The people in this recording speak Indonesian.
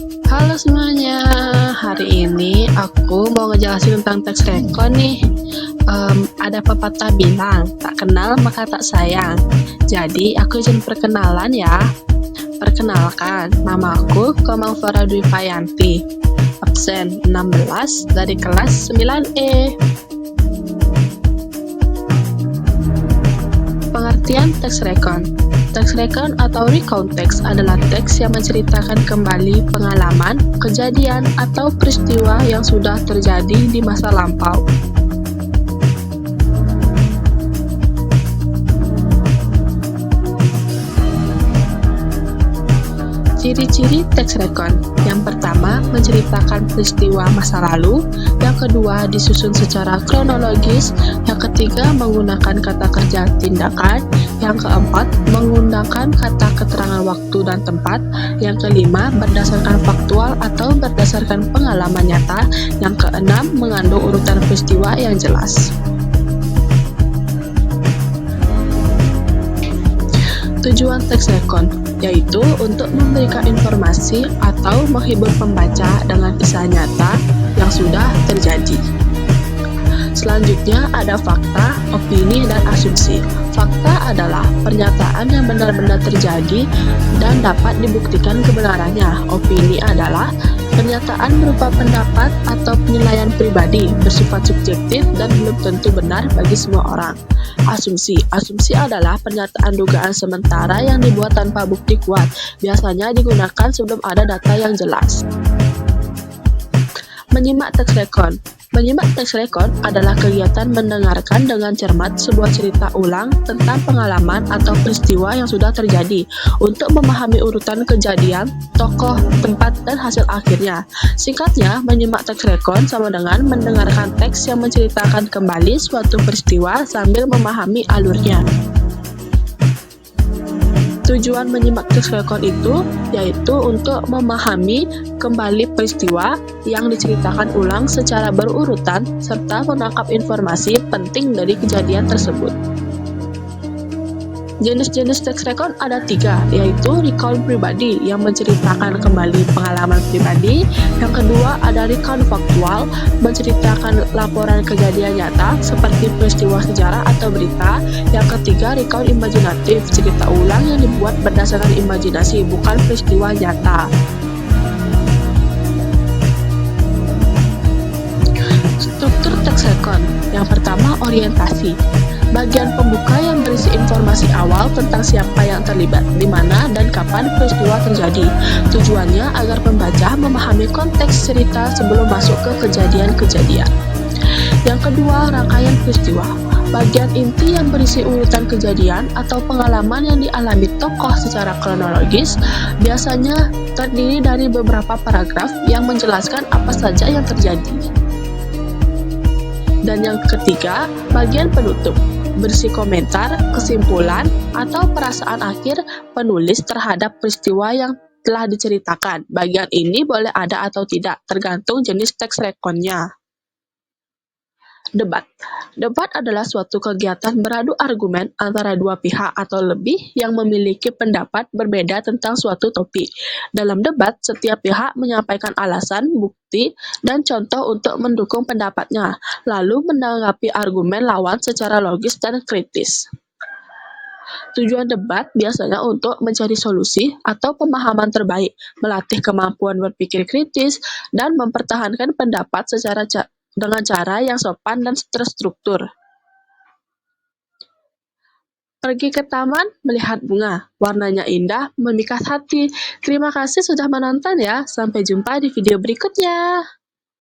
Halo semuanya, hari ini aku mau ngejelasin tentang teks rekon nih. Ada pepatah bilang, tak kenal maka tak sayang. Jadi aku izin perkenalan ya. Perkenalkan, nama aku Komang Farah Dwi Fayanti, absen 16 dari kelas 9E. Pengertian teks rekon. Teks rekon atau recount text adalah teks yang menceritakan kembali pengalaman, kejadian, atau peristiwa yang sudah terjadi di masa lampau. Ciri-ciri teks rekon. Yang pertama, menceritakan peristiwa masa lalu. Yang kedua, disusun secara kronologis. Yang ketiga, menggunakan kata kerja tindakan. Yang keempat, menggunakan kata keterangan waktu dan tempat. Yang kelima, berdasarkan faktual atau berdasarkan pengalaman nyata. Yang keenam, mengandung urutan peristiwa yang jelas. Tujuan teks rekon yaitu untuk memberikan informasi atau menghibur pembaca dengan kisah nyata yang sudah terjadi. Selanjutnya ada fakta, opini, dan asumsi. Fakta adalah pernyataan yang benar-benar terjadi dan dapat dibuktikan kebenarannya. Opini adalah pernyataan berupa pendapat atau penilaian pribadi, bersifat subjektif dan belum tentu benar bagi semua orang. Asumsi adalah pernyataan dugaan sementara yang dibuat tanpa bukti kuat, biasanya digunakan sebelum ada data yang jelas. Menyimak teks rekon. Menyimak teks rekon adalah kegiatan mendengarkan dengan cermat sebuah cerita ulang tentang pengalaman atau peristiwa yang sudah terjadi untuk memahami urutan kejadian, tokoh, tempat, dan hasil akhirnya. Singkatnya, menyimak teks rekon sama dengan mendengarkan teks yang menceritakan kembali suatu peristiwa sambil memahami alurnya. Tujuan menyimak teks rekon itu yaitu untuk memahami kembali peristiwa yang diceritakan ulang secara berurutan serta menangkap informasi penting dari kejadian tersebut. Jenis-jenis teks rekon ada 3, yaitu recount pribadi yang menceritakan kembali pengalaman pribadi. Yang kedua ada recount faktual, menceritakan laporan kejadian nyata seperti peristiwa sejarah atau berita. Yang ketiga recount imajinatif, cerita ulang yang dibuat berdasarkan imajinasi, bukan peristiwa nyata. Struktur teks rekon. Yang pertama, orientasi. Bagian pembuka yang berisi informasi awal tentang siapa yang terlibat, di mana dan kapan peristiwa terjadi. Tujuannya agar pembaca memahami konteks cerita sebelum masuk ke kejadian-kejadian. Yang kedua, rangkaian peristiwa. Bagian inti yang berisi urutan kejadian atau pengalaman yang dialami tokoh secara kronologis, biasanya terdiri dari beberapa paragraf yang menjelaskan apa saja yang terjadi. Dan yang ketiga, bagian penutup, berisi komentar, kesimpulan, atau perasaan akhir penulis terhadap peristiwa yang telah diceritakan. Bagian ini boleh ada atau tidak, tergantung jenis teks rekonnya. Debat. Debat adalah suatu kegiatan beradu argumen antara dua pihak atau lebih yang memiliki pendapat berbeda tentang suatu topik. Dalam debat, setiap pihak menyampaikan alasan, bukti, dan contoh untuk mendukung pendapatnya, lalu menanggapi argumen lawan secara logis dan kritis. Tujuan debat biasanya untuk mencari solusi atau pemahaman terbaik, melatih kemampuan berpikir kritis, dan mempertahankan pendapat dengan cara yang sopan dan terstruktur. Pergi ke taman, melihat bunga. Warnanya indah, memikat hati. Terima kasih sudah menonton ya. Sampai jumpa di video berikutnya.